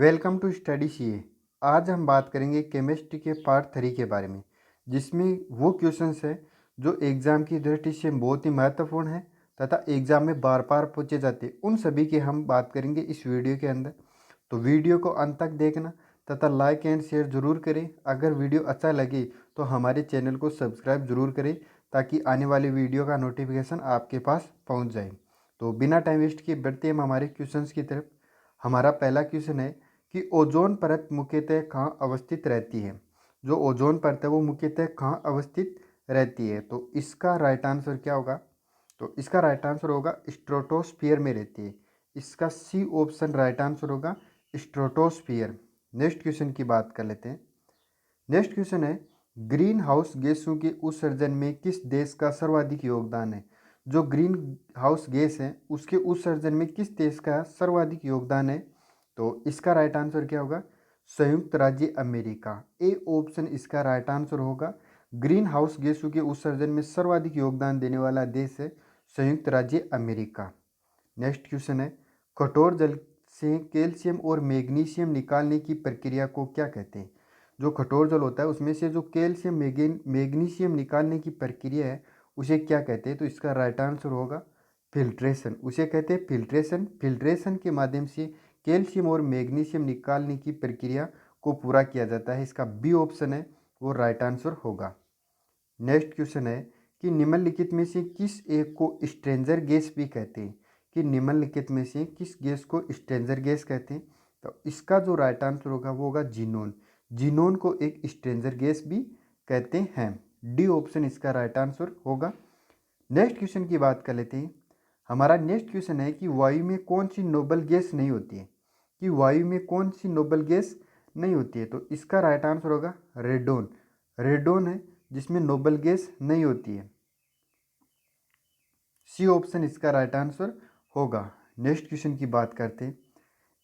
Welcome to study CA. आज हम बात करेंगे केमिस्ट्री के पार्ट 3 के बारे में, जिसमें वो क्वेश्चंस है जो एग्ज़ाम की दृष्टि से बहुत ही महत्वपूर्ण है तथा एग्ज़ाम में बार बार पूछे जाते हैं। उन सभी की हम बात करेंगे इस वीडियो के अंदर। तो वीडियो को अंत तक देखना तथा लाइक एंड शेयर ज़रूर करें। अगर वीडियो अच्छा लगे तो हमारे चैनल को सब्सक्राइब ज़रूर करें ताकि आने वाली वीडियो का नोटिफिकेशन आपके पास पहुँच जाए। तो बिना टाइम वेस्ट किए बढ़ते हम हमारे क्वेश्चंस की तरफ। हमारा पहला क्वेश्चन है कि ओजोन परत मुख्यतः कहाँ अवस्थित रहती है। जो ओजोन परत है वो मुख्यतः कहाँ अवस्थित रहती है। तो इसका राइट आंसर क्या होगा? तो इसका राइट आंसर होगा स्ट्रेटोस्फीयर में रहती है। इसका सी ऑप्शन राइट आंसर होगा स्ट्रेटोस्फीयर। नेक्स्ट क्वेश्चन की बात कर लेते हैं। नेक्स्ट क्वेश्चन है ग्रीन हाउस गैसों के उत्सर्जन में किस देश का सर्वाधिक योगदान है। जो ग्रीन हाउस गैस है उसके उत्सर्जन में किस देश का सर्वाधिक योगदान है। तो इसका राइट आंसर क्या होगा? संयुक्त राज्य अमेरिका। ए ऑप्शन इसका राइट आंसर होगा। ग्रीन हाउस गैसों के उत्सर्जन में सर्वाधिक योगदान देने वाला देश है संयुक्त राज्य अमेरिका। नेक्स्ट क्वेश्चन है कठोर जल से कैल्शियम और मैग्नीशियम निकालने की प्रक्रिया को क्या कहते हैं। जो कठोर जल होता है उसमें से जो कैल्शियम मैग्नीशियम निकालने की प्रक्रिया है उसे क्या कहते हैं। तो इसका राइट आंसर होगा फिल्ट्रेशन। उसे कहते हैं फिल्ट्रेशन। फिल्ट्रेशन के माध्यम से कैल्शियम और मैग्नीशियम निकालने की प्रक्रिया को पूरा किया जाता है। इसका बी ऑप्शन है वो राइट आंसर होगा। नेक्स्ट क्वेश्चन है कि निम्नलिखित में से किस एक को स्ट्रेंजर गैस भी कहते हैं। कि निम्नलिखित में से किस गैस को स्ट्रेंजर गैस कहते हैं। तो इसका जो राइट आंसर होगा वो होगा जीनोन। जीनोन को एक स्ट्रेंजर गैस भी कहते हैं। डी ऑप्शन इसका राइट आंसर होगा। नेक्स्ट क्वेश्चन की बात कर लेते हैं। हमारा नेक्स्ट क्वेश्चन है कि वायु में कौन सी नोबल गैस नहीं होती है। कि वायु में कौन सी नोबल गैस नहीं होती है। तो इसका राइट आंसर होगा रेडोन। रेडोन है जिसमें नोबल गैस नहीं होती है। सी ऑप्शन इसका राइट आंसर होगा। नेक्स्ट क्वेश्चन की बात करते हैं।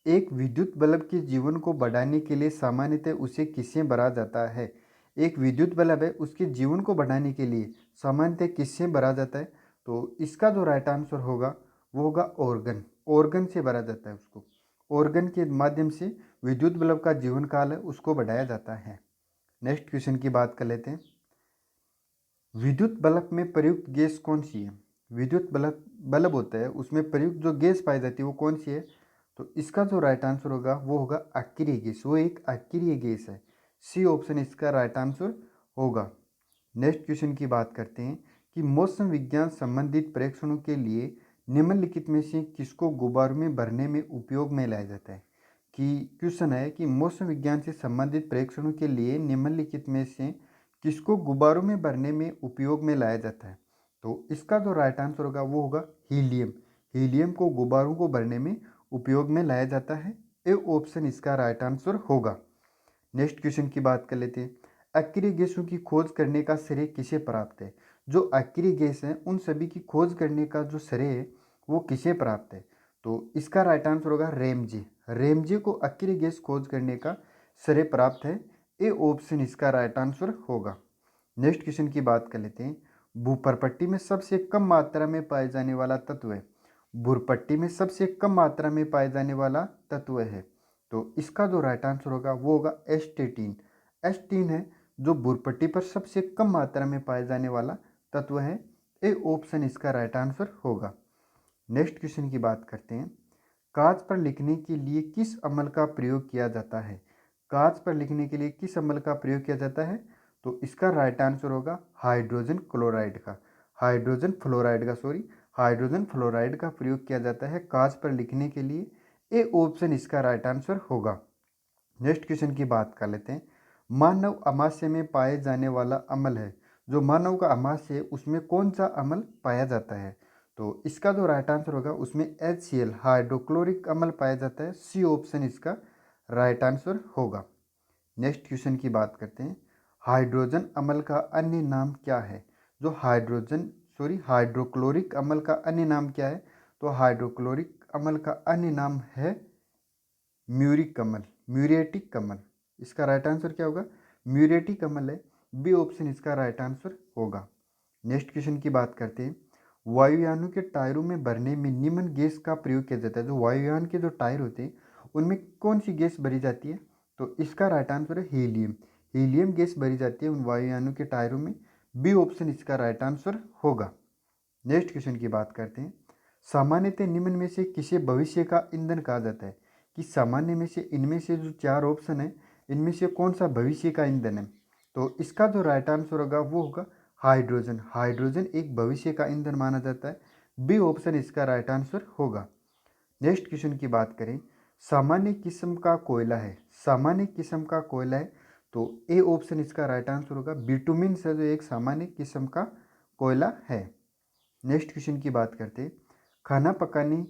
एक विद्युत बल्ब के जीवन को बढ़ाने के लिए सामान्यतः उसे किससे भरा जाता है। एक विद्युत बल्ब है उसके जीवन को बढ़ाने के लिए सामान्यतः किससे भरा जाता है। तो इसका जो राइट आंसर होगा वो होगा ऑर्गन। ऑर्गन से भरा जाता है उसको। ऑर्गन के माध्यम से विद्युत बल्ब का जीवन काल है उसको बढ़ाया जाता है। नेक्स्ट क्वेश्चन की बात कर लेते हैं। विद्युत बल्ब में प्रयुक्त गैस कौन सी है। विद्युत बल्ब बल्ब होता है उसमें प्रयुक्त जो गैस पाई जाती है वो कौन सी है। तो इसका जो राइट आंसर होगा वो होगा अक्रिय गैस। वो एक अक्रिय गैस है। सी ऑप्शन इसका राइट आंसर होगा। नेक्स्ट क्वेश्चन की बात करते हैं कि मौसम विज्ञान संबंधित परीक्षणों के लिए निम्नलिखित में से किसको गुब्बारों में भरने में उपयोग में लाया जाता है। कि क्वेश्चन है कि मौसम विज्ञान से संबंधित परीक्षणों के लिए निम्नलिखित में से किसको गुब्बारों में भरने में उपयोग में लाया जाता है। तो इसका जो राइट आंसर होगा वो होगा हीलियम। हीलियम को गुब्बारों को भरने में उपयोग में लाया जाता है। ए ऑप्शन इसका राइट आंसर होगा। नेक्स्ट क्वेश्चन की बात कर लेते हैं। अक्रिय गैसों की खोज करने का श्रेय किसे प्राप्त है। जो अक्रिय गैस हैं उन सभी की खोज करने का जो श्रेय है वो किसे प्राप्त है। तो इसका राइट आंसर होगा रेमजे। रेमजे को अक्रिय गैस खोज करने का श्रेय प्राप्त है। ए ऑप्शन इसका राइट आंसर होगा। नेक्स्ट क्वेश्चन की बात कर लेते हैं। भूपरपट्टी में सबसे कम मात्रा में पाए जाने वाला तत्व है। भूपट्टी में सबसे कम मात्रा में पाए जाने वाला तत्व है। तो इसका जो राइट आंसर होगा वो होगा एस्टेटीन। एस्टीन है जो भूपट्टी पर सबसे कम मात्रा में पाए जाने वाला तत्व है। ए ऑप्शन इसका राइट आंसर होगा। नेक्स्ट क्वेश्चन की बात करते हैं। कांच पर लिखने के लिए किस अम्ल का प्रयोग किया जाता है। कांच पर लिखने के लिए किस अम्ल का प्रयोग किया जाता है। तो इसका राइट आंसर होगा हाइड्रोजन क्लोराइड का। हाइड्रोजन फ्लोराइड का प्रयोग किया जाता है कांच पर लिखने के लिए। ए ऑप्शन इसका राइट आंसर होगा। नेक्स्ट क्वेश्चन की बात कर लेते हैं। मानव अमाशय में पाए जाने वाला अम्ल है। जो मानव का अमाशय है उसमें कौन सा अम्ल पाया जाता है। तो इसका जो राइट आंसर होगा उसमें HCl हाइड्रोक्लोरिक अम्ल पाया जाता है। सी ऑप्शन इसका राइट आंसर होगा। नेक्स्ट क्वेश्चन की बात करते हैं। हाइड्रोजन अम्ल का अन्य नाम क्या है। जो हाइड्रोक्लोरिक अम्ल का अन्य नाम क्या है। तो हाइड्रोक्लोरिक अम्ल का अन्य नाम है म्यूरिक अम्ल, म्यूरेटिक अम्ल। इसका राइट आंसर क्या होगा? म्यूरेटिक अम्ल है। बी ऑप्शन इसका राइट आंसर होगा। नेक्स्ट क्वेश्चन की बात करते हैं। वायुयानों के टायरों में भरने में निम्न गैस का प्रयोग किया जाता है। जो वायुयान के जो टायर होते हैं उनमें कौन सी गैस भरी जाती है? तो इसका राइट आंसर है हीलियम। हीलियम गैस भरी जाती है उन वायुयानों के टायरों में। बी ऑप्शन इसका राइट आंसर होगा। नेक्स्ट क्वेश्चन की बात करते हैं। सामान्यतः निम्न में से किसे भविष्य का ईंधन कहा जाता है? कि सामान्य में से इनमें से जो 4 ऑप्शन है, इनमें से कौन सा भविष्य का ईंधन है? तो इसका जो राइट आंसर होगा वो होगा हाइड्रोजन। हाइड्रोजन एक भविष्य का ईंधन माना जाता है। बी ऑप्शन इसका राइट आंसर होगा। नेक्स्ट क्वेश्चन की बात करें। सामान्य किस्म का कोयला है, सामान्य किस्म का कोयला है, तो ए ऑप्शन इसका राइट आंसर होगा। बिटुमिन से जो एक सामान्य किस्म का कोयला है। नेक्स्ट क्वेश्चन की बात करते हैं। खाना पकाने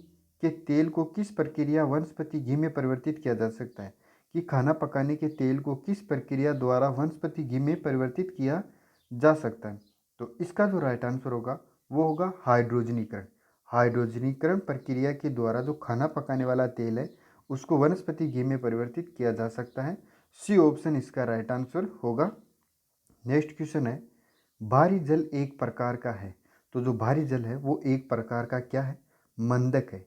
के तेल को किस प्रक्रिया वनस्पति घी में परिवर्तित किया जा सकता है? कि खाना पकाने के तेल को किस प्रक्रिया द्वारा वनस्पति घी में परिवर्तित किया जा सकता है? तो इसका जो राइट आंसर होगा वो होगा हाइड्रोजनीकरण। हाइड्रोजनीकरण प्रक्रिया के द्वारा जो खाना पकाने वाला तेल है उसको वनस्पति घी में परिवर्तित किया जा सकता है। सी ऑप्शन इसका राइट आंसर होगा। नेक्स्ट क्वेश्चन है। भारी जल एक प्रकार का है, तो जो भारी जल है वो एक प्रकार का क्या है? मंदक है।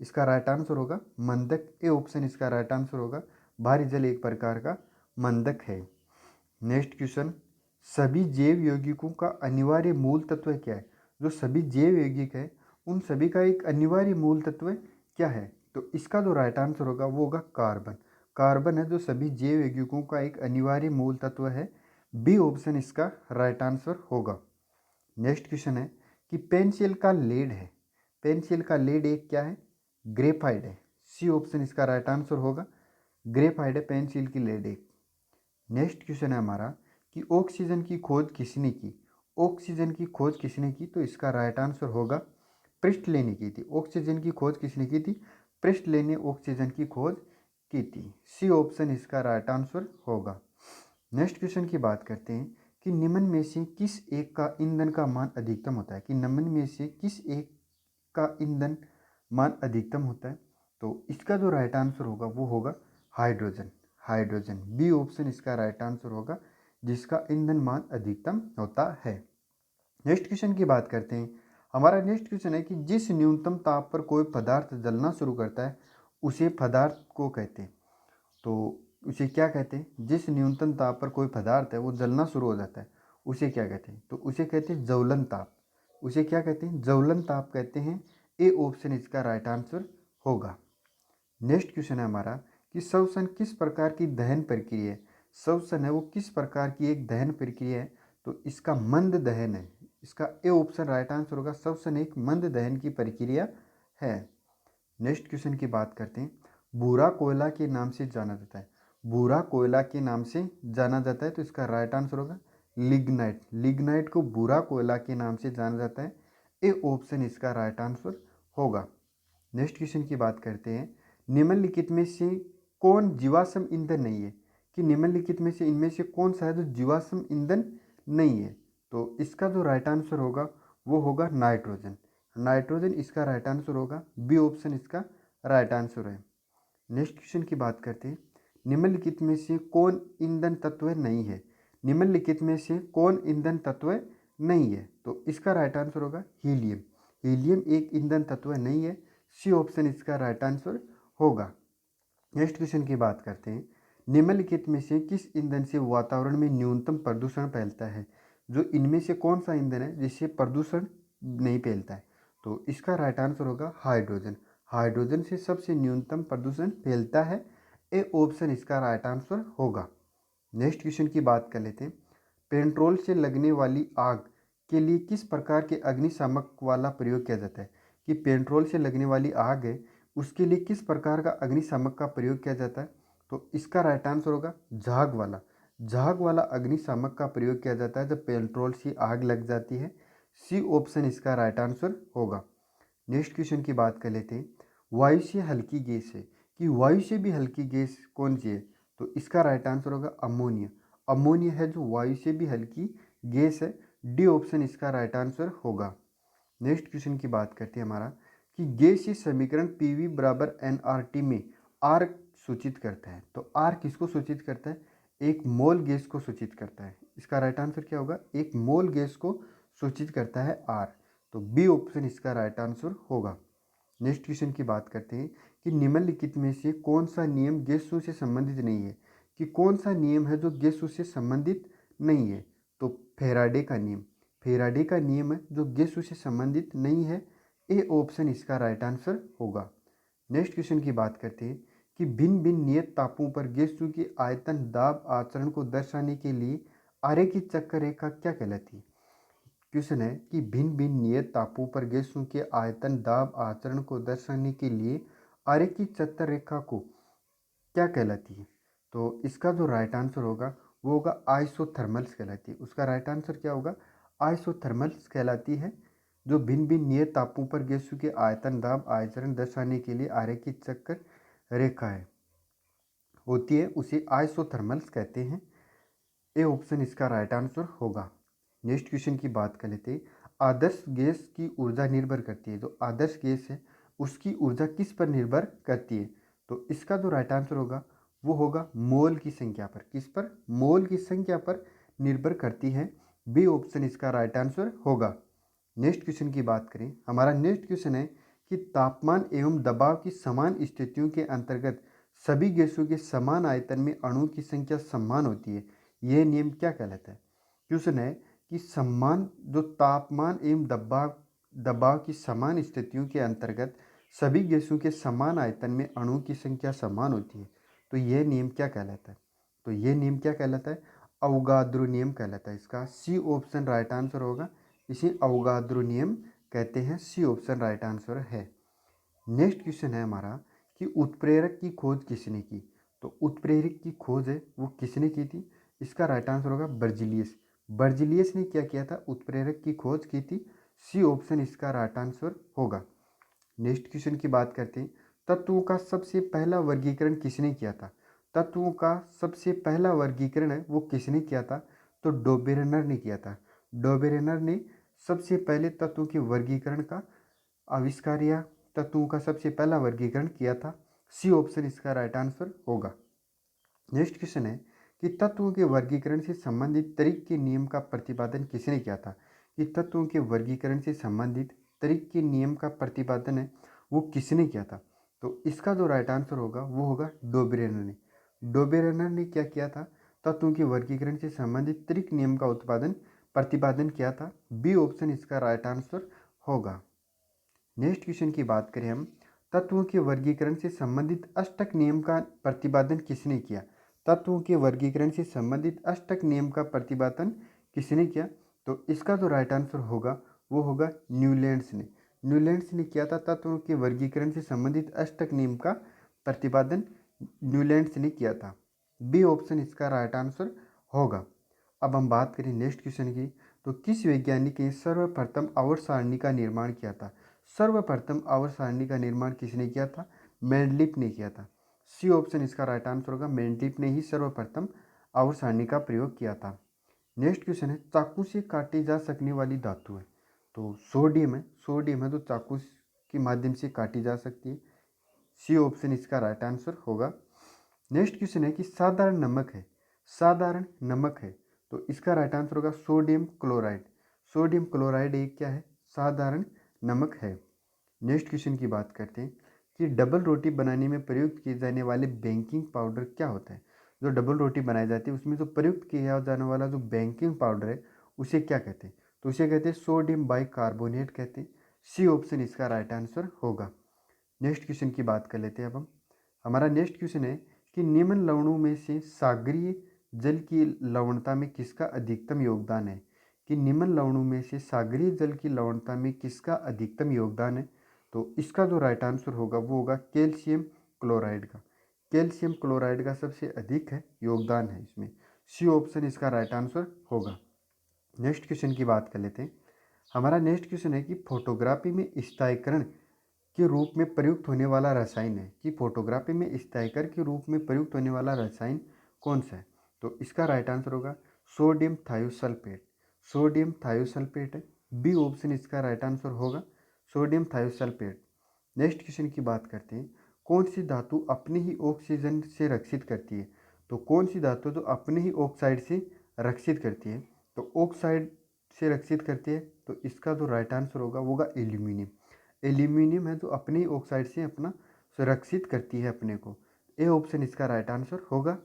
इसका राइट आंसर होगा मंदक। ए ऑप्शन इसका राइट आंसर होगा। भारी जल एक प्रकार का मंदक है। Next question. सभी जैव यौगिकों का अनिवार्य मूल तत्व क्या है? जो सभी जैव यौगिक है उन सभी का एक अनिवार्य मूल तत्व क्या है? तो इसका जो राइट आंसर होगा वो होगा कार्बन। कार्बन है जो सभी जैव यौगिकों का एक अनिवार्य मूल तत्व है। बी ऑप्शन इसका राइट आंसर होगा। नेक्स्ट क्वेश्चन है कि पेंसिल का लेड है, पेंसिल का लेड एक क्या है? ग्रेफाइट है। सी ऑप्शन इसका राइट आंसर होगा। ग्रेफाइट है पेंसिल की लेड एक। नेक्स्ट क्वेश्चन है हमारा कि ऑक्सीजन की खोज किसने की? ऑक्सीजन की खोज किसने की? तो इसका राइट आंसर होगा प्रिस्टले ने की थी। ऑक्सीजन की खोज किसने की थी? प्रिस्टले ने ऑक्सीजन की खोज की थी। सी ऑप्शन इसका राइट आंसर होगा। नेक्स्ट क्वेश्चन की बात करते हैं कि निम्न में से किस एक का ईंधन का मान अधिकतम होता है? कि निम्न में से किस एक का ईंधन मान अधिकतम होता है? तो इसका जो राइट आंसर होगा वो होगा हाइड्रोजन। हाइड्रोजन बी ऑप्शन इसका राइट आंसर होगा, जिसका ईंधन मान अधिकतम होता है। नेक्स्ट क्वेश्चन की बात करते हैं। हमारा नेक्स्ट क्वेश्चन है कि जिस न्यूनतम ताप पर कोई पदार्थ जलना शुरू करता है उसे पदार्थ को कहते हैं। तो उसे क्या कहते हैं? जिस न्यूनतम ताप पर कोई पदार्थ है वो जलना शुरू हो जाता है उसे क्या कहते हैं? तो उसे कहते हैं ज्वलन ताप। उसे क्या कहते हैं? ज्वलन ताप कहते हैं। ए ऑप्शन इसका राइट आंसर होगा। नेक्स्ट क्वेश्चन है हमारा कि श्वसन किस प्रकार की दहन प्रक्रिया है? श्वसन है वो किस प्रकार की एक दहन प्रक्रिया है? तो इसका मंद दहन है। इसका ए ऑप्शन राइट आंसर होगा। श्वसन एक मंद दहन की प्रक्रिया है। नेक्स्ट क्वेश्चन की बात करते हैं। भूरा कोयला के नाम से जाना जाता है, भूरा कोयला के नाम से जाना जाता है, तो इसका राइट आंसर होगा लिग्नाइट। लिग्नाइट को भूरा कोयला के नाम से जाना जाता है। ए ऑप्शन इसका राइट आंसर होगा। नेक्स्ट क्वेश्चन की बात करते हैं। निम्नलिखित में से कौन जीवाश्म ईंधन नहीं है? कि निम्नलिखित में से इनमें से कौन सा है जो जीवाश्म ईंधन नहीं है? तो इसका जो राइट आंसर होगा वो होगा नाइट्रोजन। नाइट्रोजन इसका राइट आंसर होगा। बी ऑप्शन इसका राइट आंसर है। नेक्स्ट क्वेश्चन की बात करते हैं। निम्नलिखित में से कौन ईंधन तत्व नहीं है? निम्नलिखित में से कौन ईंधन तत्व नहीं है? तो इसका राइट आंसर होगा हीलियम। हीलियम एक ईंधन तत्व नहीं है। सी ऑप्शन इसका राइट आंसर होगा। नेक्स्ट क्वेश्चन की बात करते हैं। निम्नलिखित में से किस ईंधन से वातावरण में न्यूनतम प्रदूषण फैलता है? जो इनमें से कौन सा ईंधन है जिससे प्रदूषण नहीं फैलता है? तो इसका राइट आंसर होगा हाइड्रोजन। हाइड्रोजन से सबसे न्यूनतम प्रदूषण फैलता है। ए ऑप्शन इसका राइट आंसर होगा। नेक्स्ट क्वेश्चन की बात कर लेते हैं। पेट्रोल से लगने वाली आग के लिए किस प्रकार के अग्निशामक वाला प्रयोग किया जाता है? कि पेट्रोल से लगने वाली आग है उसके लिए किस प्रकार का अग्निशामक का प्रयोग किया जाता है? तो इसका राइट आंसर होगा झाग वाला। झाग वाला अग्निशामक का प्रयोग किया जाता है जब पेट्रोल से आग लग जाती है। सी ऑप्शन इसका राइट आंसर होगा। नेक्स्ट क्वेश्चन की बात कर लेते हैं। वायु से हल्की गैस है, कि वायु से भी हल्की गैस कौन सी है? तो इसका राइट आंसर होगा अमोनिया। अमोनिया है जो वायु से भी हल्की गैस है। डी ऑप्शन इसका राइट आंसर होगा। नेक्स्ट क्वेश्चन की बात करते हैं हमारा कि गैसीय समीकरण पीवी बराबर एनआरटी में आर सूचित करता है। तो आर किसको सूचित करता है? एक मोल गैस को सूचित करता है। इसका राइट आंसर क्या होगा? एक मोल गैस को सूचित करता है आर। तो बी ऑप्शन इसका राइट आंसर होगा। नेक्स्ट क्वेश्चन की बात करते हैं कि निम्नलिखित में से कौन सा नियम गैसों से संबंधित नहीं है, कि कौन सा नियम है जो गैसों से संबंधित नहीं है। तो फेराडे का नियम, फेराडे का नियम है जो गैसों से संबंधित नहीं है। ए ऑप्शन इसका राइट आंसर होगा। नेक्स्ट क्वेश्चन की बात करते हैं कि भिन्न भिन्न नियत तापों पर गैसों की आयतन दाब आचरण को दर्शाने के लिए आरेखित चक्कर रेखा क्या कहलाती है। क्वेश्चन है कि भिन्न भिन्न नियत तापों पर गैसों के आयतन दाब आचरण को दर्शाने के लिए आरेखित चक्कर रेखा को क्या कहलाती है। तो इसका जो राइट आंसर होगा वो होगा आइसोथर्मल्स कहलाती है। उसका राइट आंसर क्या होगा, आइसोथर्मल्स कहलाती है। जो भिन्न भिन्न नियत तापों पर गैसों के आयतन दाब आचरण दर्शाने के लिए आरेखित चक्कर रेखा है होती है, उसे आइसोथर्मल्स कहते हैं। ए ऑप्शन इसका राइट आंसर होगा। नेक्स्ट क्वेश्चन की बात कर लेते हैं। आदर्श गैस की ऊर्जा निर्भर करती है, जो आदर्श गैस है उसकी ऊर्जा किस पर निर्भर करती है। तो इसका जो राइट आंसर होगा वो होगा मोल की संख्या पर। किस पर, मोल की संख्या पर निर्भर करती है। बी ऑप्शन इसका राइट आंसर होगा। नेक्स्ट क्वेश्चन की बात करें, हमारा नेक्स्ट क्वेश्चन है कि तापमान एवं दबाव की समान स्थितियों के अंतर्गत सभी गैसों के समान आयतन में अणुओं की संख्या समान होती है, यह नियम क्या कहलाता है। क्वेश्चन है कि समान जो तापमान एवं दबाव की समान स्थितियों के अंतर्गत सभी गैसों के समान आयतन में अणुओं की संख्या समान होती है, तो यह नियम क्या कहलाता है। तो यह नियम क्या कहलाता है, अवोगाद्रो नियम कहलाता है। इसका सी ऑप्शन राइट आंसर होगा। इसे अवोगाद्रो नियम कहते हैं। सी ऑप्शन राइट आंसर है। नेक्स्ट क्वेश्चन है हमारा कि उत्प्रेरक की खोज किसने की। तो उत्प्रेरक की खोज है वो किसने की थी। इसका राइट आंसर होगा बर्जिलियस। बर्जिलियस ने क्या किया था, उत्प्रेरक की खोज की थी। सी ऑप्शन इसका राइट आंसर होगा। नेक्स्ट क्वेश्चन की बात करते हैं, तत्वों का सबसे पहला वर्गीकरण किसने किया था। तत्वों का सबसे पहला वर्गीकरण है वो किसने किया था, तो डोबेरेनर ने किया था। डोबेरेनर ने सबसे पहले तत्वों के वर्गीकरण का आविष्कार या तत्वों का सबसे पहला वर्गीकरण किया था। सी ऑप्शन इसका राइट आंसर होगा। नेक्स्ट क्वेश्चन है कि तत्वों के वर्गीकरण से संबंधित तरीके के नियम का प्रतिपादन किसने किया था। कि तत्वों के वर्गीकरण से संबंधित तरीके के नियम का प्रतिपादन है वो किसने किया था। तो इसका जो राइट आंसर होगा वो होगा डोबेरेनर ने। डोबेरेनर ने क्या किया था, तत्वों के वर्गीकरण से संबंधित तरीके नियम का प्रतिपादन किया था। बी ऑप्शन इसका राइट आंसर होगा। नेक्स्ट क्वेश्चन की बात करें हम, तत्वों के वर्गीकरण से संबंधित अष्टक नियम का प्रतिपादन किसने किया। तत्वों के वर्गीकरण से संबंधित अष्टक नियम का प्रतिपादन किसने किया। तो इसका जो राइट आंसर होगा वो होगा न्यूलैंड्स ने। न्यूलैंड्स ने किया था तत्वों के वर्गीकरण से संबंधित अष्टक नियम का प्रतिपादन न्यूलैंड्स ने किया था। बी ऑप्शन इसका राइट आंसर होगा। अब हम बात करें नेक्स्ट क्वेश्चन की, तो किस वैज्ञानिक ने सर्वप्रथम आवर्त सारणी का निर्माण किया था। सर्वप्रथम आवर्त सारणी का निर्माण किसने किया था, मेंडलिप ने किया था। सी ऑप्शन इसका राइट आंसर होगा। मेंडलिप ने ही सर्वप्रथम आवर्त सारणी का प्रयोग किया था। नेक्स्ट क्वेश्चन है, चाकू से काटी जा सकने वाली धातु है। तो सोडियम है, सोडियम है तो चाकू के माध्यम से काटी जा सकती है। सी ऑप्शन इसका राइट आंसर होगा। नेक्स्ट क्वेश्चन है कि साधारण नमक है, साधारण नमक है तो इसका राइट आंसर होगा सोडियम क्लोराइड। सोडियम क्लोराइड एक क्या है, साधारण नमक है। नेक्स्ट क्वेश्चन की बात करते हैं कि डबल रोटी बनाने में प्रयुक्त किए जाने वाले बेकिंग पाउडर क्या होता है। जो डबल रोटी बनाई जाती है उसमें जो प्रयुक्त किया जाने वाला जो बेकिंग पाउडर है उसे क्या कहते हैं। तो उसे कहते हैं सोडियम बाइकार्बोनेट कहते हैं। सी ऑप्शन इसका राइट आंसर होगा। नेक्स्ट क्वेश्चन की बात कर लेते हैं अब हम। हमारा नेक्स्ट क्वेश्चन है कि निम्न लवणों में से सागरीय जल की लवणता में किसका अधिकतम योगदान है। कि निम्न लवणों में से सागरीय जल की लवणता में किसका अधिकतम योगदान है। तो इसका जो राइट आंसर होगा वो होगा कैल्शियम क्लोराइड का। कैल्शियम क्लोराइड का सबसे अधिक है योगदान है इसमें। सी ऑप्शन इसका राइट आंसर होगा। नेक्स्ट क्वेश्चन की बात कर लेते हैं। हमारा नेक्स्ट क्वेश्चन है कि फोटोग्राफी में स्थायीकरण के रूप में प्रयुक्त होने वाला रसायन है। कि फोटोग्राफी में स्थायीकर के रूप में प्रयुक्त होने वाला रसायन कौन सा है। तो इसका राइट आंसर होगा सोडियम थायोसल्फेट। सोडियम थायोसल्फेट है। बी ऑप्शन इसका राइट आंसर होगा, सोडियम थायोसल्फेट। नेक्स्ट क्वेश्चन की बात करते हैं, कौन सी धातु अपने ही ऑक्सीजन से रक्षित करती है। तो कौन सी धातु जो अपने ही ऑक्साइड से रक्षित करती है। तो ऑक्साइड से रक्षित करती है तो इसका जो राइट आंसर होगा वो होगा एल्यूमिनियम। एल्यूमिनियम है जो अपनी ऑक्साइड से अपना सुरक्षित करती है अपने को। ए ऑप्शन इसका राइट आंसर होगा।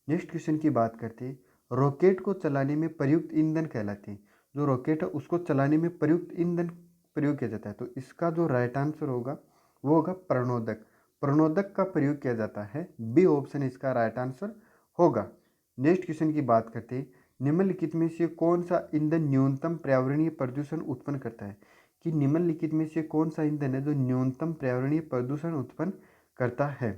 नेक्स्ट क्वेश्चन की बात करते हैं, रॉकेट को चलाने में प्रयुक्त ईंधन कहलाते हैं। जो रॉकेट है उसको चलाने में प्रयुक्त ईंधन प्रयोग किया जाता है, तो इसका जो राइट आंसर होगा वो होगा प्रणोदक। प्रणोदक का प्रयोग किया जाता है। बी ऑप्शन इसका राइट आंसर होगा। नेक्स्ट क्वेश्चन की बात करते हैं, निम्नलिखित में से कौन सा ईंधन न्यूनतम पर्यावरणीय प्रदूषण उत्पन्न करता है। कि निम्नलिखित में से कौन सा ईंधन है जो न्यूनतम पर्यावरणीय प्रदूषण उत्पन्न करता है,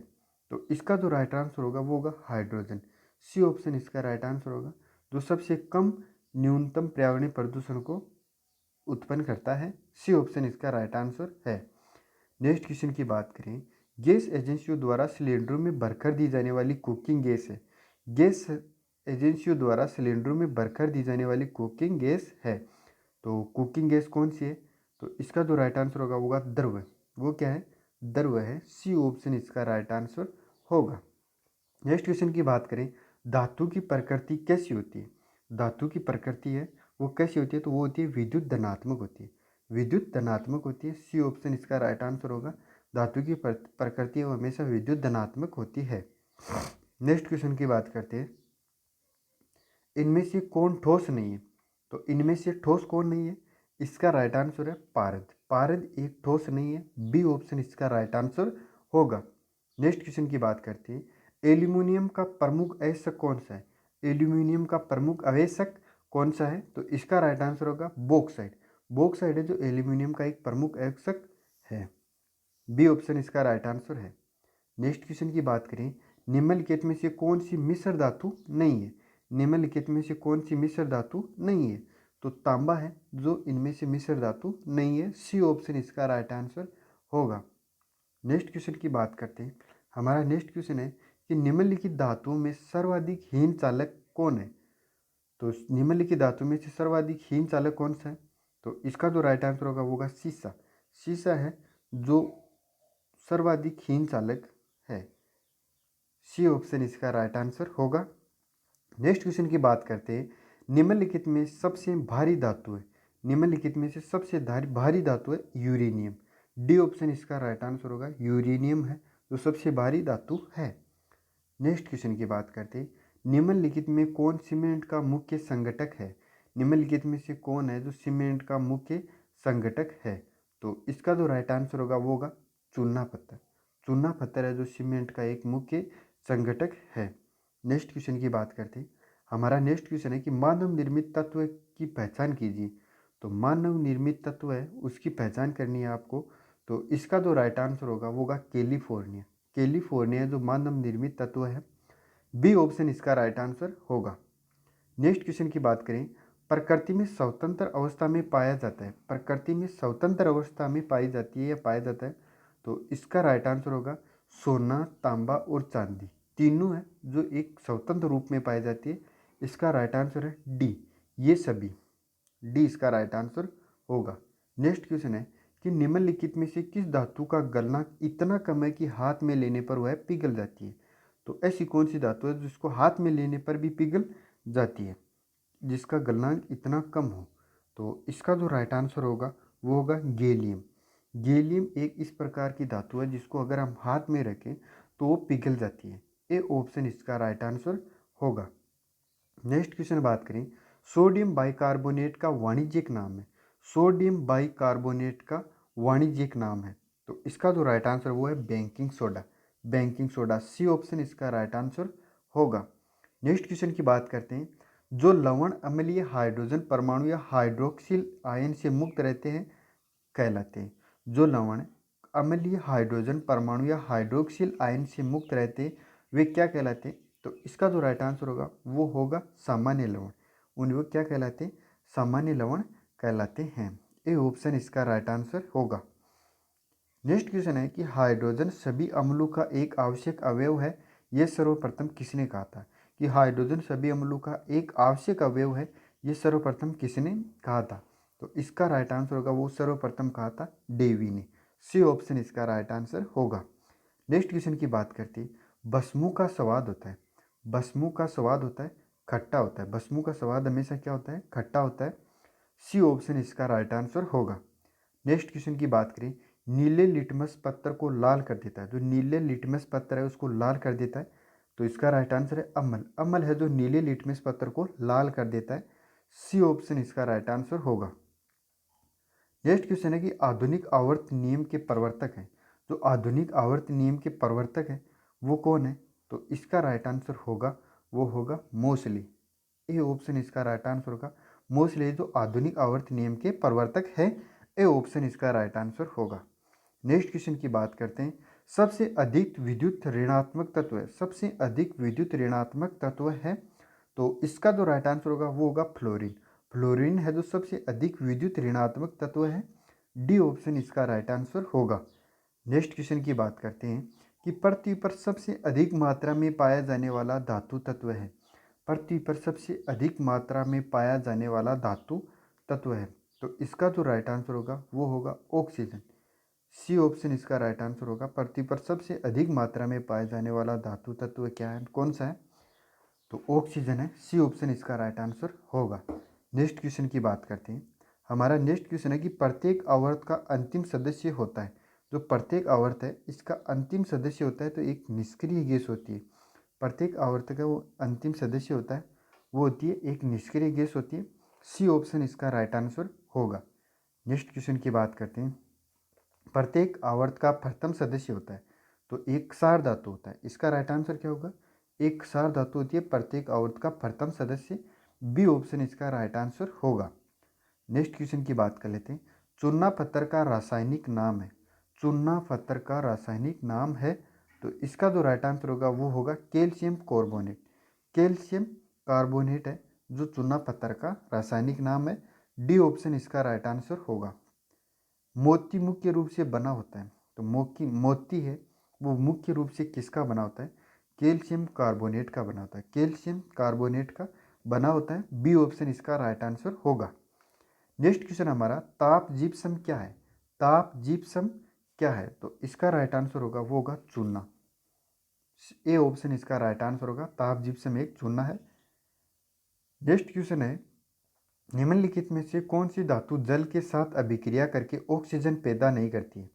तो इसका जो राइट आंसर होगा वो होगा हाइड्रोजन। सी ऑप्शन इसका राइट आंसर होगा, जो सबसे कम न्यूनतम पर्यावरणीय प्रदूषण को उत्पन्न करता है। सी ऑप्शन इसका राइट आंसर है। नेक्स्ट क्वेश्चन की बात करें, गैस एजेंसियों द्वारा सिलेंडरों में भरकर दी जाने वाली कुकिंग गैस है। गैस एजेंसियों द्वारा सिलेंडरों में भरकर दी जाने वाली कुकिंग गैस है, तो कुकिंग गैस कौन सी है, तो इसका जो राइट आंसर होगा वो होगा द्रव। वो क्या है, द्रव है। सी ऑप्शन इसका राइट आंसर होगा। नेक्स्ट क्वेश्चन की बात करें, धातु की प्रकृति कैसी होती है। धातु की प्रकृति है वो कैसी होती है, तो वो होती है विद्युत धनात्मक होती है। विद्युत धनात्मक होती है। सी ऑप्शन इसका राइट आंसर होगा। धातु की प्रकृति वो हमेशा विद्युत धनात्मक होती है। नेक्स्ट क्वेश्चन की बात करते हैं, इनमें से कौन ठोस नहीं है, तो इनमें से ठोस कौन नहीं है, इसका राइट आंसर है पारद। पारद एक ठोस नहीं है। बी ऑप्शन इसका राइट आंसर होगा। नेक्स्ट क्वेश्चन की बात करते हैं, एल्यूमिनियम का प्रमुख आवेशक कौन सा है। एल्यूमिनियम का प्रमुख आवेशक कौन सा है, तो इसका राइट आंसर होगा बॉक्साइट। बॉक्साइट है जो एल्यूमिनियम का एक प्रमुख आवेशक है। बी ऑप्शन इसका राइट आंसर है। नेक्स्ट क्वेश्चन की बात करें, निम्नलिखित में से कौन सी मिश्र धातु नहीं है। निम्नलिखित में से कौन सी मिश्र धातु नहीं है, तो तांबा है जो इनमें से मिश्र धातु नहीं है। सी ऑप्शन इसका राइट आंसर होगा। नेक्स्ट क्वेश्चन की बात करते हैं। हमारा नेक्स्ट क्वेश्चन है कि निम्नलिखित धातुओं में सर्वाधिक हीन चालक कौन है, तो निम्नलिखित धातु में से सर्वाधिक हीन चालक कौन सा है, तो इसका जो राइट आंसर होगा वो होगा सीसा। सीसा है जो सर्वाधिक हीन चालक है। सी ऑप्शन इसका राइट आंसर होगा। नेक्स्ट क्वेश्चन की बात करते हैं, निम्नलिखित में सबसे भारी धातु है। निम्नलिखित में से सबसे भारी धातु है यूरेनियम। डी ऑप्शन इसका राइट आंसर होगा। यूरेनियम है जो सबसे भारी धातु है। नेक्स्ट क्वेश्चन की बात करते हैं, निम्नलिखित में कौन सीमेंट का मुख्य संगठक है। निम्नलिखित में से कौन है जो सीमेंट का मुख्य संगठक है, तो इसका जो राइट आंसर होगा वो होगा चूना पत्थर। चूना पत्थर है जो सीमेंट का एक मुख्य संगठक है। नेक्स्ट क्वेश्चन की बात करते हैं। हमारा नेक्स्ट क्वेश्चन है कि मानव निर्मित तत्व की पहचान कीजिए। तो मानव निर्मित तत्व है उसकी पहचान करनी है आपको, तो इसका जो राइट आंसर होगा वो होगा कैलिफोर्निया। कैलिफोर्निया जो मानव निर्मित तत्व है। बी ऑप्शन इसका राइट आंसर होगा। नेक्स्ट क्वेश्चन की बात करें, प्रकृति में स्वतंत्र अवस्था में पाया जाता है। प्रकृति में स्वतंत्र अवस्था में पाई जाती है या पाया जाता है, तो इसका राइट आंसर होगा सोना, तांबा और चांदी। तीनों है जो एक स्वतंत्र रूप में पाई जाती है। इसका राइट आंसर है डी, ये सभी। डी इसका राइट आंसर होगा। नेक्स्ट क्वेश्चन है कि निम्नलिखित में से किस धातु का गलनांक इतना कम है कि हाथ में लेने पर वह पिघल जाती है, तो ऐसी कौन सी धातु है जिसको हाथ में लेने पर भी पिघल जाती है, जिसका गलनांक इतना कम हो, तो इसका जो राइट आंसर होगा वो होगा गैलियम। गैलियम एक इस प्रकार की धातु है जिसको अगर हम हाथ में रखें तो वो पिघल जाती है। ए ऑप्शन इसका राइट आंसर होगा। नेक्स्ट क्वेश्चन बात करें, सोडियम बाइकार्बोनेट का वाणिज्यिक नाम है। सोडियम बाइकार्बोनेट का वाणिज्यिक नाम है, तो इसका जो राइट आंसर वो है baking soda. Baking soda. C option इसका राइट आंसर होगा। नेक्स्ट क्वेश्चन की बात करते हैं, जो लवण अम्लीय हाइड्रोजन परमाणु या हाइड्रोक्सिल आयन से मुक्त रहते हैं कहलाते हैं। जो लवण अम्लीय हाइड्रोजन परमाणु या हाइड्रोक्सिल आयन से मुक्त रहते हैं वे क्या कहलाते हैं, तो इसका जो राइट आंसर होगा वो होगा सामान्य लवण। उन्हें वो क्या कहलाते हैं, सामान्य लवण कहलाते हैं। ए ऑप्शन इसका राइट आंसर होगा। नेक्स्ट क्वेश्चन है कि हाइड्रोजन सभी अम्लों का एक आवश्यक अवयव है, यह सर्वप्रथम किसने कहा था। कि हाइड्रोजन सभी अम्लों का एक आवश्यक अवयव है, यह सर्वप्रथम किसने कहा था, तो इसका राइट आंसर होगा वो सर्वप्रथम कहा था डेवी ने। सी ऑप्शन इसका राइट आंसर होगा। नेक्स्ट क्वेश्चन की बात करते हैं, भस्मों का स्वाद होता है। भस्मों का स्वाद होता है खट्टा होता है। भस्मों का स्वाद हमेशा क्या होता है, खट्टा होता है। सी ऑप्शन इसका राइट आंसर होगा। नेक्स्ट क्वेश्चन की बात करें, नीले लिटमस पत्थर को लाल कर देता है, जो नीले लिटमस पत्थर है उसको लाल कर देता है, तो इसका राइट आंसर है अम्ल। अम्ल है जो नीले लिटमस पत्थर को लाल कर देता है। सी ऑप्शन इसका राइट आंसर होगा। नेक्स्ट क्वेश्चन है कि आधुनिक आवर्त नियम के प्रवर्तक हैं। जो आधुनिक आवर्त नियम के प्रवर्तक है वो कौन है? तो इसका राइट आंसर होगा, वो होगा मोसले। ए ऑप्शन इसका राइट आंसर होगा। मोसले जो आधुनिक आवर्त नियम के प्रवर्तक है, ए ऑप्शन इसका राइट आंसर होगा। नेक्स्ट क्वेश्चन की बात करते हैं। सबसे अधिक विद्युत ऋणात्मक तत्व है, सबसे अधिक विद्युत ऋणात्मक तत्व है, तो इसका जो राइट आंसर होगा वो होगा फ्लोरीन। फ्लोरीन है जो सबसे अधिक विद्युत ऋणात्मक तत्व है। डी ऑप्शन इसका राइट आंसर होगा। नेक्स्ट क्वेश्चन की बात करते हैं कि पृथ्वी पर सबसे अधिक मात्रा में पाया जाने वाला धातु तत्व है। पृथ्वी पर सबसे अधिक मात्रा में पाया जाने वाला धातु तत्व है, तो इसका जो राइट आंसर होगा वो होगा ऑक्सीजन। सी ऑप्शन इसका राइट आंसर होगा। पृथ्वी पर सबसे अधिक मात्रा में पाया जाने वाला धातु तत्व क्या है, कौन सा है? तो ऑक्सीजन है। सी ऑप्शन इसका राइट आंसर होगा। नेक्स्ट क्वेश्चन की बात करते हैं। हमारा नेक्स्ट क्वेश्चन है कि प्रत्येक आवर्त का अंतिम सदस्य होता है। जो प्रत्येक आवर्त है इसका अंतिम सदस्य होता है, तो एक निष्क्रिय गैस होती है। प्रत्येक आवर्त का वो अंतिम सदस्य होता है, वो होती है एक निष्क्रिय गैस होती है। सी ऑप्शन इसका राइट आंसर होगा। नेक्स्ट क्वेश्चन की बात करते हैं। प्रत्येक आवर्त का प्रथम सदस्य होता है, तो एक क्षार धातु होता है। इसका राइट आंसर क्या होगा? एक क्षार धातु होती है प्रत्येक आवर्त का प्रथम सदस्य। बी ऑप्शन इसका राइट आंसर होगा। नेक्स्ट क्वेश्चन की बात कर लेते हैं। चूना पत्थर का रासायनिक नाम है। चूना पत्थर का रासायनिक नाम है, तो इसका जो राइट आंसर होगा वो होगा कैल्शियम कार्बोनेट। कैल्शियम कार्बोनेट है जो चूना पत्थर का रासायनिक नाम है। डी ऑप्शन इसका राइट आंसर होगा। मोती मुख्य रूप से बना होता है, तो मोती है वो मुख्य रूप से किसका बना होता है? कैल्शियम कार्बोनेट का बना होता है। कैल्शियम कार्बोनेट का बना होता है। बी ऑप्शन इसका राइट आंसर होगा। नेक्स्ट क्वेश्चन हमारा, ताप जिप्सम क्या है? ताप जिप्सम क्या है? तो इसका राइट आंसर होगा वो होगा चूना। ए ऑप्शन इसका राइट आंसर होगा। ताप जिप्सम एक चूना है। नेक्स्ट क्वेश्चन है, निम्नलिखित में से कौन सी धातु जल के साथ अभिक्रिया करके ऑक्सीजन पैदा नहीं करती है?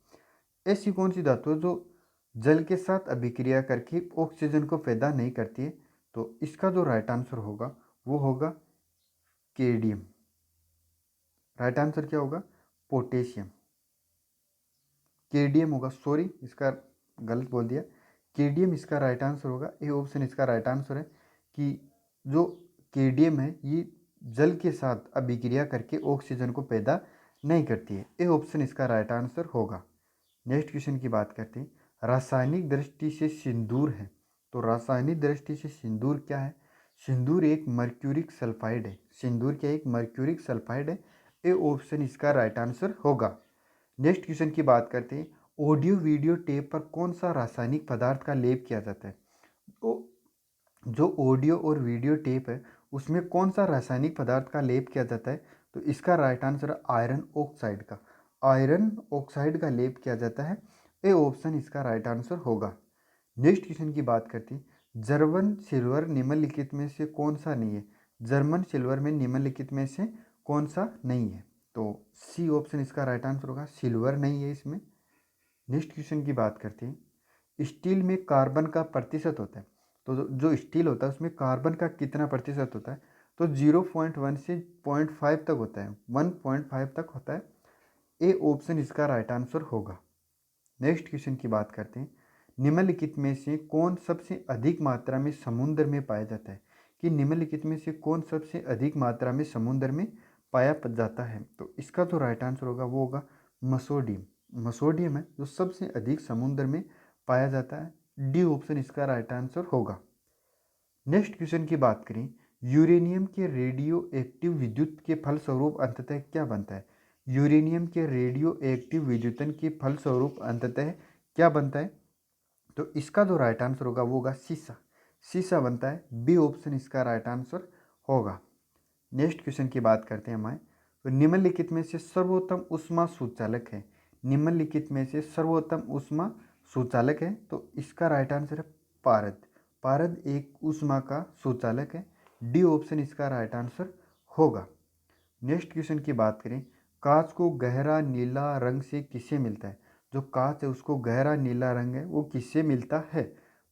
ऐसी कौन सी धातु है जो जल के साथ अभिक्रिया करके ऑक्सीजन को पैदा नहीं करती है? तो इसका जो राइट आंसर होगा वो होगा केडियम। राइट आंसर क्या होगा? पोटेशियम। केडियम होगा, सॉरी इसका गलत बोल दिया। केडियम इसका राइट आंसर होगा। ए ऑप्शन इसका राइट आंसर है कि जो केडियम है ये जल के साथ अभिक्रिया करके ऑक्सीजन को पैदा नहीं करती है। ए ऑप्शन इसका राइट आंसर होगा। नेक्स्ट क्वेश्चन की बात करते हैं। रासायनिक दृष्टि से सिंदूर है, तो रासायनिक दृष्टि से सिंदूर क्या है? सिंदूर एक मर्क्यूरिक सल्फाइड है। सिंदूर क्या एक मर्क्यूरिक सल्फाइड है। ए ऑप्शन इसका राइट आंसर होगा। नेक्स्ट क्वेश्चन की बात करते हैं। ऑडियो वीडियो टेप पर कौन सा रासायनिक पदार्थ का लेप किया जाता है? तो जो ऑडियो और वीडियो टेप है उसमें कौन सा रासायनिक पदार्थ का लेप किया जाता है? तो इसका राइट आंसर है आयरन ऑक्साइड का। आयरन ऑक्साइड का लेप किया जाता है। ए ऑप्शन इसका राइट आंसर होगा। नेक्स्ट क्वेश्चन की बात करते हैं। जर्मन सिल्वर निम्नलिखित में से कौन सा नहीं है? जर्मन सिल्वर में निम्नलिखित में से कौन सा नहीं है? तो सी ऑप्शन इसका राइट आंसर होगा। सिल्वर नहीं है इसमें। नेक्स्ट क्वेश्चन की बात करते हैं। स्टील में कार्बन का प्रतिशत होता है, तो जो स्टील होता है उसमें कार्बन का कितना प्रतिशत होता है? तो 0.1 से 0.5 तक होता है। 1.5 तक होता है। ए ऑप्शन इसका राइट आंसर होगा। नेक्स्ट क्वेश्चन की बात करते हैं। निम्नलिखित में से कौन सबसे अधिक मात्रा में समुद्र में पाया जाता है? कि निम्नलिखित में से कौन सबसे अधिक मात्रा में समुद्र में पाया जाता है? तो इसका जो राइट आंसर होगा वो होगा मसोडियम। मसोडियम है जो सबसे अधिक समुद्र में पाया जाता है। डी ऑप्शन इसका राइट आंसर होगा। नेक्स्ट क्वेश्चन की बात करें। यूरेनियम के रेडियो एक्टिव विद्युत के फलस्वरूप अंततः क्या बनता है? यूरेनियम के रेडियो एक्टिव विद्युतन के फलस्वरूप अंततः क्या बनता है? तो इसका जो राइट आंसर होगा वो होगा शीशा। शीशा बनता है। बी ऑप्शन इसका राइट आंसर होगा। नेक्स्ट क्वेश्चन की बात करते हैं हमारे। तो निम्नलिखित में से सर्वोत्तम ऊष्मा सुचालक है। निम्नलिखित में से सर्वोत्तम ऊष्मा सुचालक है, तो इसका राइट आंसर है पारद। पारद एक ऊष्मा का सुचालक है। डी ऑप्शन इसका राइट आंसर होगा। नेक्स्ट क्वेश्चन की बात करें। कांच को गहरा नीला रंग से किसे मिलता है? जो कांच है उसको गहरा नीला रंग है वो किससे मिलता है?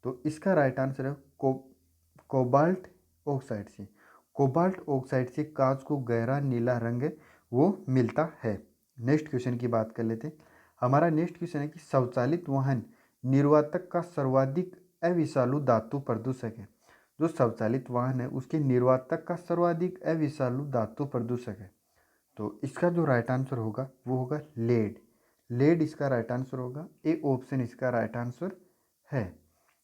तो इसका राइट आंसर है कोबाल्ट ऑक्साइड से। कोबाल्ट ऑक्साइड से कांच को गहरा नीला रंग है वो मिलता है। नेक्स्ट क्वेश्चन की बात कर लेते हैं। हमारा नेक्स्ट क्वेश्चन है कि स्वचालित वाहन निर्वातक का सर्वाधिक अविषालु धातु प्रदूषक है। जो स्वचालित वाहन है उसके निर्वातक का सर्वाधिक अविषालु धातु प्रदूषक है। तो इसका जो राइट आंसर होगा वो होगा लेड। लेड इसका राइट आंसर होगा। ए ऑप्शन इसका राइट आंसर है।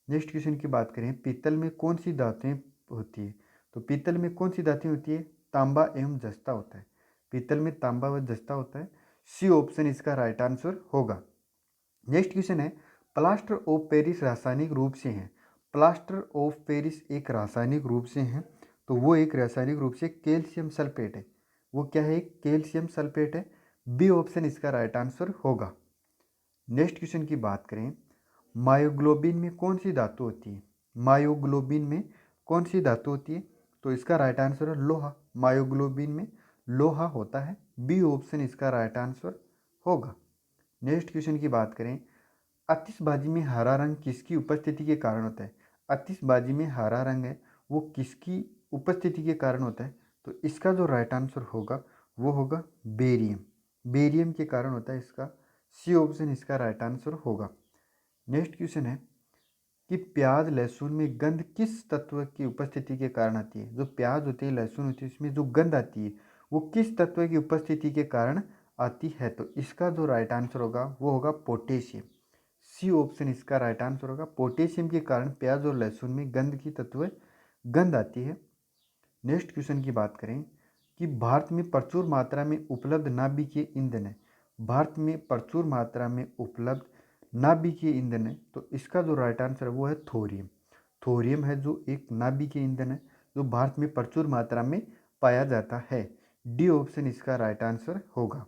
नेक्स्ट क्वेश्चन की बात करें, पीतल में कौन सी धातुएं होती है? तो पीतल में कौन सी धातुएं होती है? तांबा एवं जस्ता होता है। पीतल में तांबा व जस्ता होता है। सी ऑप्शन इसका राइट आंसर होगा। नेक्स्ट क्वेश्चन है, प्लास्टर ऑफ पेरिस रासायनिक रूप से है। प्लास्टर ऑफ पेरिस एक रासायनिक रूप से है, तो वो एक रासायनिक रूप से कैल्शियम सल्फेट है। वो क्या है? कैल्शियम सल्फेट है। बी ऑप्शन इसका राइट आंसर होगा। नेक्स्ट क्वेश्चन की बात करें, मायोग्लोबिन में कौन सी धातु होती है? मायोग्लोबिन में कौन सी धातु होती है? तो इसका राइट आंसर है लोहा। मायोग्लोबिन में लोहा होता है। बी ऑप्शन इसका राइट आंसर होगा। नेक्स्ट क्वेश्चन की बात करें, आतिशबाजी में हरा रंग किसकी उपस्थिति के कारण होता है? आतिशबाजी में हरा रंग है वो किसकी उपस्थिति के कारण होता है? तो इसका जो राइट आंसर होगा वो होगा बेरियम। बेरियम के कारण होता है इसका। सी ऑप्शन इसका राइट आंसर होगा। नेक्स्ट क्वेश्चन है कि प्याज लहसुन में गंध किस तत्व की उपस्थिति के कारण आती है? जो प्याज होती है लहसुन होती है इसमें जो गंध आती है वो किस तत्व की उपस्थिति के कारण आती है? तो इसका जो राइट आंसर होगा वो होगा पोटेशियम। सी ऑप्शन इसका राइट आंसर होगा। पोटेशियम के कारण प्याज और लहसुन में गंध आती है। नेक्स्ट क्वेश्चन की बात करें कि भारत में प्रचुर मात्रा में उपलब्ध नाभिकीय ईंधन है। भारत में प्रचुर मात्रा में उपलब्ध नाभिकीय ईंधन है, तो इसका जो राइट आंसर है वो है थोरियम। थोरियम है जो एक नाभिकीय ईंधन है जो भारत में प्रचुर मात्रा में पाया जाता है। डी ऑप्शन इसका राइट आंसर होगा।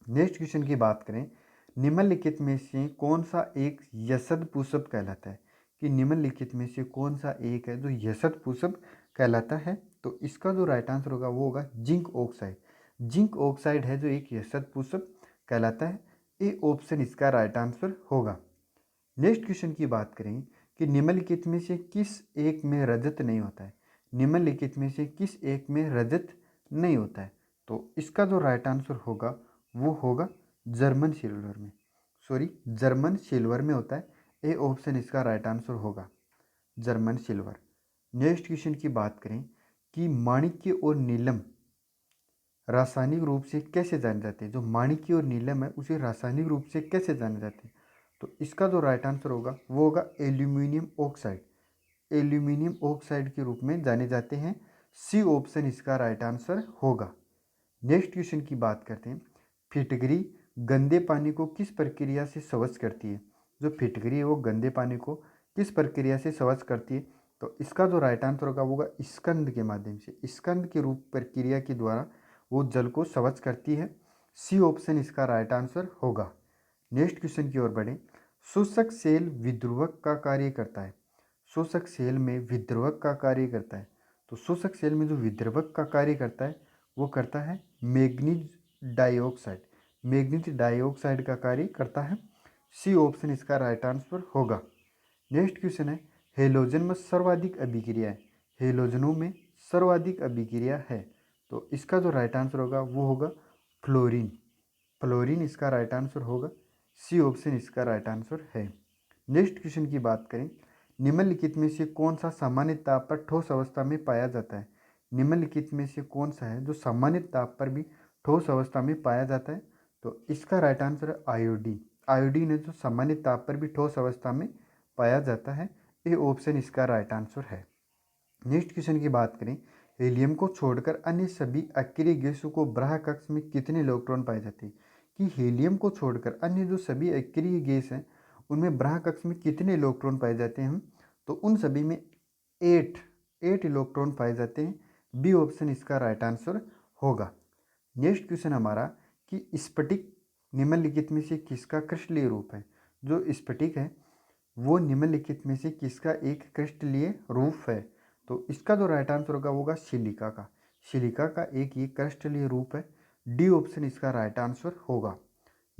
नेक्स्ट क्वेश्चन की बात करें, निम्नलिखित में से कौन सा एक यशद पुष्प कहलाता है? कि निम्नलिखित में से कौन सा एक है जो यशद पुष्प कहलाता है? तो इसका जो राइट आंसर होगा वो होगा जिंक ऑक्साइड। जिंक ऑक्साइड है जो एक यशद पुष्प कहलाता है। ए ऑप्शन इसका राइट आंसर होगा। नेक्स्ट क्वेश्चन की बात करें कि निम्नलिखित में से किस एक में रजत नहीं होता है? निम्नलिखित में से किस एक में रजत नहीं होता है? तो इसका जो राइट आंसर होगा वो होगा जर्मन सिल्वर में। जर्मन सिल्वर में होता है। ए ऑप्शन इसका राइट आंसर होगा, जर्मन सिल्वर। नेक्स्ट क्वेश्चन की बात करें कि माणिक्य और नीलम रासायनिक रूप से कैसे जाने जाते हैं? जो माणिक्य और नीलम है उसे रासायनिक रूप से कैसे जाने जाते हैं? तो इसका जो राइट आंसर होगा वो होगा एल्यूमिनियम ऑक्साइड। एल्यूमिनियम ऑक्साइड के रूप में जाने जाते हैं। सी ऑप्शन इसका राइट आंसर होगा। नेक्स्ट क्वेश्चन की बात करते हैं, फिटकरी गंदे पानी को किस प्रक्रिया से स्वच्छ करती है? जो फिटकरी है वो गंदे पानी को किस प्रक्रिया से स्वच्छ करती है? तो इसका जो राइट आंसर होगा वो होगा स्कंद के माध्यम से। स्कंद के रूप प्रक्रिया के द्वारा वो जल को स्वच्छ करती है। सी ऑप्शन इसका राइट आंसर होगा। नेक्स्ट क्वेश्चन की ओर बढ़ें, शोषक सेल विद्रुवक का कार्य करता है। शोषक सेल में विद्रुवक का कार्य करता है। तो शोषक सेल में जो विद्रुवक का कार्य करता है वो करता है मैग्नीज डाइऑक्साइड। मैग्नीज डाइऑक्साइड का कार्य करता है। सी ऑप्शन इसका राइट आंसर होगा। नेक्स्ट क्वेश्चन है, हेलोजन में सर्वाधिक अभिक्रिया है। हेलोजनों में सर्वाधिक अभिक्रिया है, तो इसका जो राइट आंसर होगा वो होगा फ्लोरीन। फ्लोरीन इसका राइट आंसर होगा। सी ऑप्शन इसका राइट आंसर है। नेक्स्ट क्वेश्चन की बात करें, निम्नलिखित में से कौन सा सामान्य ताप पर ठोस अवस्था में पाया जाता है? निम्नलिखित में से कौन सा है जो सामान्य ताप पर भी ठोस अवस्था में पाया जाता है? तो इसका राइट आंसर है आयोडीन। आयोडीन है जो सामान्य ताप पर भी ठोस अवस्था में पाया जाता है। ए ऑप्शन इसका राइट आंसर है। नेक्स्ट क्वेश्चन की बात करें, हीलियम को छोड़कर अन्य सभी अक्रिय गैसों को बाह्य कक्ष में कितने इलेक्ट्रॉन पाए जाते हैं? कि हीलियम को छोड़कर अन्य जो सभी अक्रिय गैस हैं उनमें बाह्य कक्ष में कितने इलेक्ट्रॉन पाए जाते हैं? तो उन सभी में 8 इलेक्ट्रॉन पाए जाते हैं। बी ऑप्शन इसका राइट आंसर होगा। नेक्स्ट क्वेश्चन हमारा कि स्फटिक निम्नलिखित में से किसका क्रिस्टलीय रूप है? जो स्फटिक है वो निम्नलिखित में से किसका एक क्रिस्टलीय रूप है? तो इसका जो राइट आंसर होगा वो होगा सिलिका का। सिलिका का एक ये क्रिस्टलीय रूप है। डी ऑप्शन इसका राइट आंसर होगा।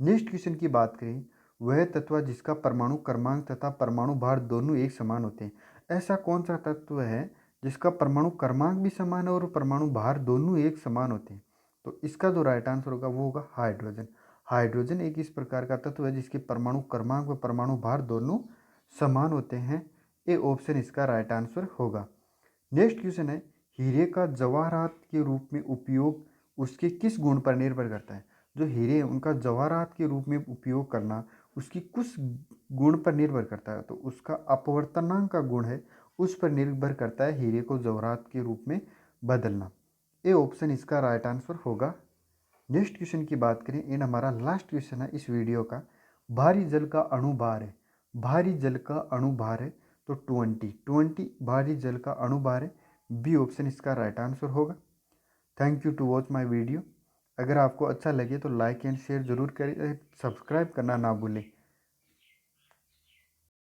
नेक्स्ट क्वेश्चन की बात करें, वह तत्व जिसका परमाणु क्रमांक तथा परमाणु भार दोनों एक समान होते हैं। ऐसा कौन सा तत्व है जिसका परमाणु क्रमांक भी समान है और परमाणु भार दोनों एक समान होते हैं? तो इसका जो राइट आंसर होगा वो होगा हाइड्रोजन। हाइड्रोजन एक इस प्रकार का तत्व है जिसके परमाणु क्रमांक व परमाणु भार दोनों समान होते हैं। ए ऑप्शन इसका राइट आंसर होगा। नेक्स्ट क्वेश्चन है, हीरे का जवाहरात के रूप में उपयोग उसके किस गुण पर निर्भर करता है? जो हीरे हैं उनका जवाहरात के रूप में उपयोग करना उसकी किस गुण पर निर्भर करता है? तो उसका अपवर्तनांक का गुण है, उस पर निर्भर करता है हीरे को जवाहरात के रूप में बदलना। ए ऑप्शन इसका राइट आंसर होगा। नेक्स्ट क्वेश्चन की बात करें, इन हमारा लास्ट क्वेश्चन है इस वीडियो का। भारी जल का अणुभार है, भारी जल का अणुभार है तो 20 भारी जल का अणुभार है। बी ऑप्शन इसका राइट आंसर होगा। Thank you to watch my video. अगर आपको अच्छा लगे तो लाइक एंड शेयर ज़रूर करें, सब्सक्राइब करना ना भूलें।